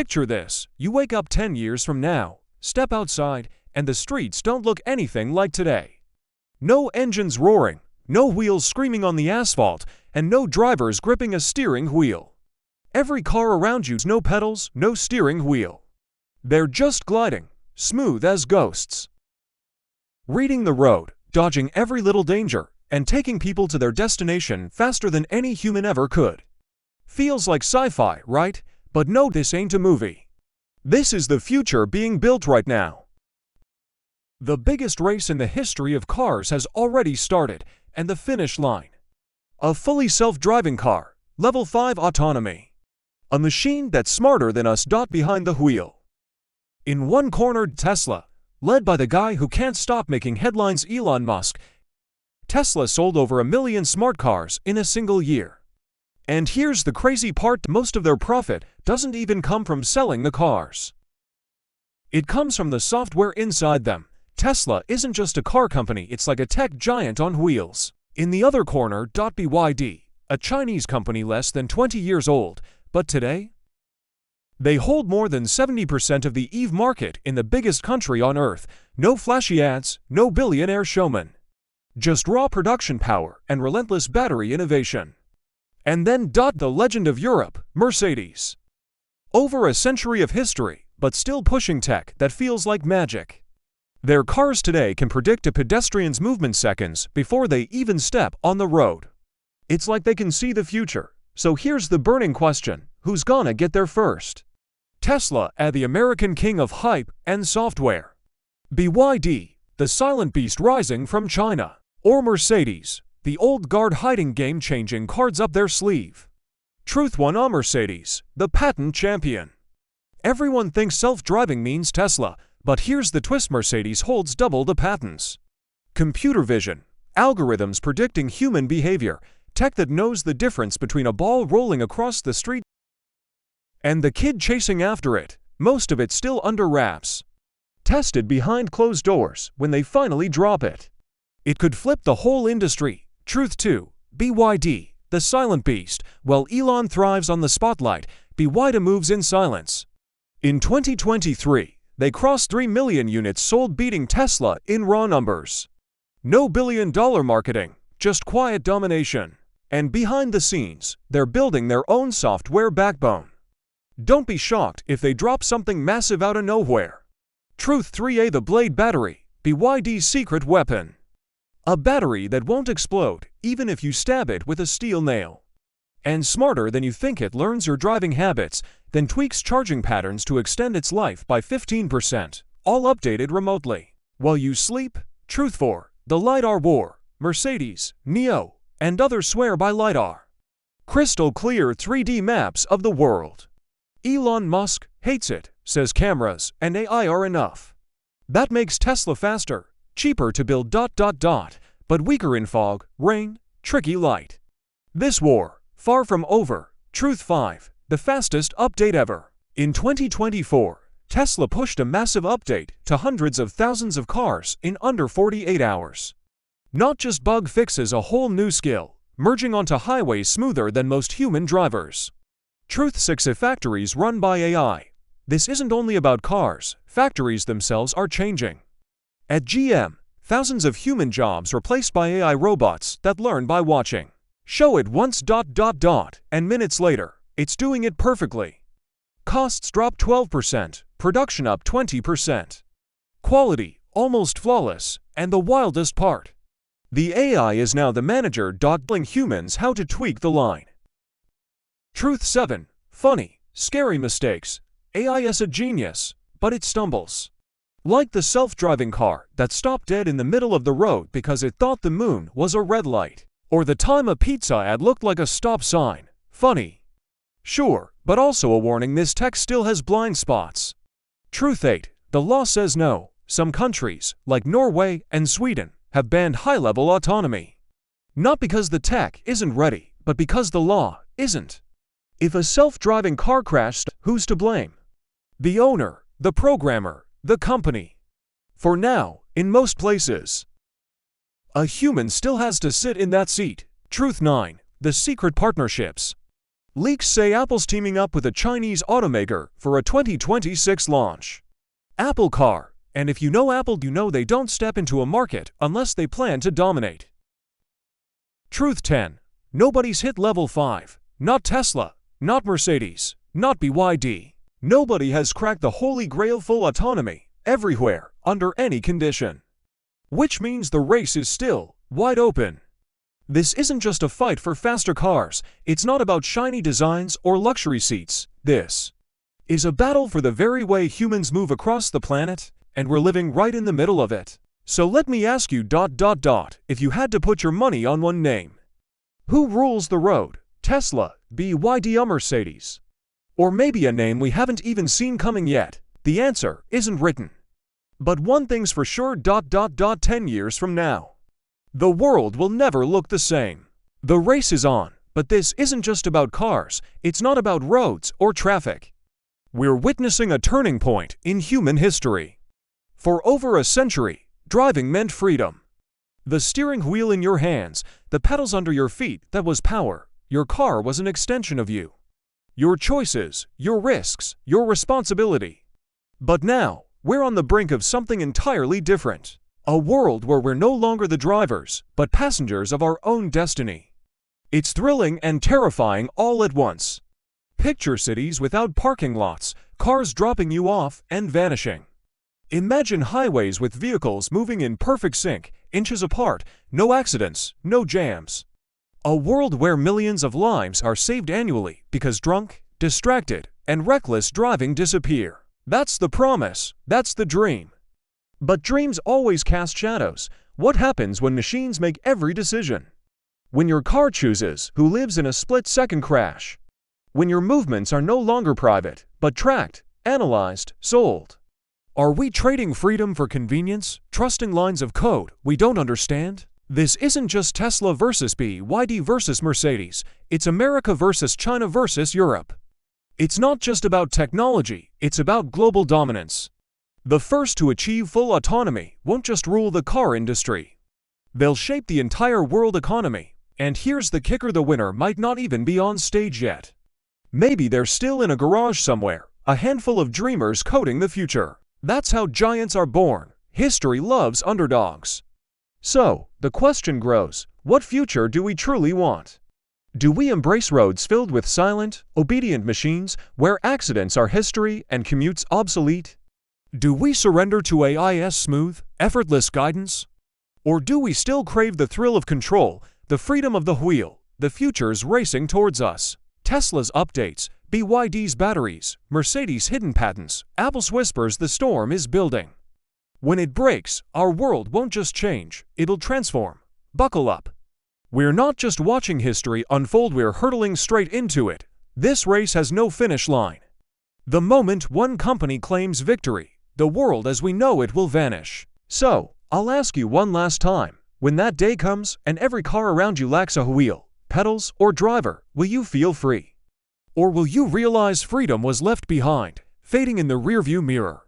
Picture this: you wake up 10 years from now, step outside, and the streets don't look anything like today. No engines roaring, no wheels screaming on the asphalt, and no drivers gripping a steering wheel. Every car around you's no pedals, no steering wheel. They're just gliding, smooth as ghosts. Reading the road, dodging every little danger, and taking people to their destination faster than any human ever could. Feels like sci-fi, right? But no, this ain't a movie. This is the future being built right now. The biggest race in the history of cars has already started, and the finish line. A fully self-driving car, level 5 autonomy. A machine that's smarter than us. Behind the wheel. In one corner, Tesla, led by the guy who can't stop making headlines, Elon Musk. Tesla sold over 1 million smart cars in a single year. And here's the crazy part: most of their profit doesn't even come from selling the cars. It comes from the software inside them. Tesla isn't just a car company, it's like a tech giant on wheels. In the other corner, BYD, a Chinese company less than 20 years old, but today, they hold more than 70% of the EV market in the biggest country on earth. No flashy ads, no billionaire showman. Just raw production power and relentless battery innovation. And then the legend of Europe, Mercedes. Over a century of history, but still pushing tech that feels like magic. Their cars today can predict a pedestrian's movement seconds before they even step on the road. It's like they can see the future. So here's the burning question: who's gonna get there first? Tesla, the American king of hype and software. BYD, the silent beast rising from China. Or Mercedes, the old guard hiding game-changing cards up their sleeve. Truth one: Mercedes, the patent champion. Everyone thinks self-driving means Tesla, but here's the twist: Mercedes holds double the patents. Computer vision, algorithms predicting human behavior, tech that knows the difference between a ball rolling across the street and the kid chasing after it, most of it still under wraps. Tested behind closed doors. When they finally drop it, it could flip the whole industry. Truth 2. BYD, the silent beast. While Elon thrives on the spotlight, BYD moves in silence. In 2023, they crossed 3 million units sold, beating Tesla in raw numbers. No billion-dollar marketing, just quiet domination. And behind the scenes, they're building their own software backbone. Don't be shocked if they drop something massive out of nowhere. Truth 3a: the Blade battery, BYD's secret weapon. A battery that won't explode, even if you stab it with a steel nail. And smarter than you think, it learns your driving habits, then tweaks charging patterns to extend its life by 15%, all updated remotely. While you sleep. Truth 4: the LiDAR war, Mercedes, NIO, and others swear by LiDAR. Crystal clear 3D maps of the world. Elon Musk hates it, says cameras and AI are enough. That makes Tesla faster, cheaper to build. But weaker in fog, rain, tricky light. This war, far from over. Truth 5: the fastest update ever. In 2024, Tesla pushed a massive update to hundreds of thousands of cars in under 48 hours. Not just bug fixes, a whole new skill, merging onto highways smoother than most human drivers. Truth 6: factories run by AI. This isn't only about cars, factories themselves are changing. At GM, thousands of human jobs replaced by AI robots that learn by watching. Show it once. And minutes later, it's doing it perfectly. Costs drop 12%, production up 20%. Quality almost flawless, and the wildest part: the AI is now the manager, telling humans how to tweak the line. Truth 7: funny, scary mistakes. AI is a genius, but it stumbles. Like the self-driving car that stopped dead in the middle of the road because it thought the moon was a red light. Or the time a pizza ad looked like a stop sign. Funny. Sure, but also a warning: this tech still has blind spots. Truth 8: the law says no. Some countries, like Norway and Sweden, have banned high-level autonomy. Not because the tech isn't ready, but because the law isn't. If a self-driving car crashed, who's to blame? The owner, the programmer, the company. For now, in most places, a human still has to sit in that seat. Truth 9: the secret partnerships. Leaks say Apple's teaming up with a Chinese automaker for a 2026 launch. Apple Car. And if you know Apple, you know they don't step into a market unless they plan to dominate. Truth 10. Nobody's hit level 5. Not Tesla. Not Mercedes. Not BYD. Nobody has cracked the holy grail full autonomy, everywhere, under any condition. Which means the race is still wide open. This isn't just a fight for faster cars, it's not about shiny designs or luxury seats. This is a battle for the very way humans move across the planet, and we're living right in the middle of it. So let me ask you, if you had to put your money on one name. Who rules the road? Tesla, BYD, or Mercedes? Or maybe a name we haven't even seen coming yet. The answer isn't written. But one thing's for sure, 10 years from now, the world will never look the same. The race is on, but this isn't just about cars, it's not about roads or traffic. We're witnessing a turning point in human history. For over a century, driving meant freedom. The steering wheel in your hands, the pedals under your feet, that was power. Your car was an extension of you. Your choices, your risks, your responsibility. But now, we're on the brink of something entirely different. A world where we're no longer the drivers, but passengers of our own destiny. It's thrilling and terrifying all at once. Picture cities without parking lots, cars dropping you off and vanishing. Imagine highways with vehicles moving in perfect sync, inches apart, no accidents, no jams. A world where millions of lives are saved annually because drunk, distracted, and reckless driving disappear. That's the promise, that's the dream. But dreams always cast shadows. What happens when machines make every decision? When your car chooses who lives in a split-second crash? When your movements are no longer private, but tracked, analyzed, sold? Are we trading freedom for convenience, trusting lines of code we don't understand? This isn't just Tesla versus BYD versus Mercedes, it's America versus China versus Europe. It's not just about technology, it's about global dominance. The first to achieve full autonomy won't just rule the car industry. They'll shape the entire world economy. And here's the kicker, the winner might not even be on stage yet. Maybe they're still in a garage somewhere, a handful of dreamers coding the future. That's how giants are born. History loves underdogs. So, the question grows, what future do we truly want? Do we embrace roads filled with silent, obedient machines where accidents are history and commutes obsolete? Do we surrender to AI's smooth, effortless guidance? Or do we still crave the thrill of control, the freedom of the wheel, the futures racing towards us? Tesla's updates, BYD's batteries, Mercedes' hidden patents, Apple's whispers, the storm is building. When it breaks, our world won't just change, it'll transform. Buckle up. We're not just watching history unfold, we're hurtling straight into it. This race has no finish line. The moment one company claims victory, the world as we know it will vanish. So, I'll ask you one last time, when that day comes and every car around you lacks a wheel, pedals, or driver, will you feel free? Or will you realize freedom was left behind, fading in the rearview mirror?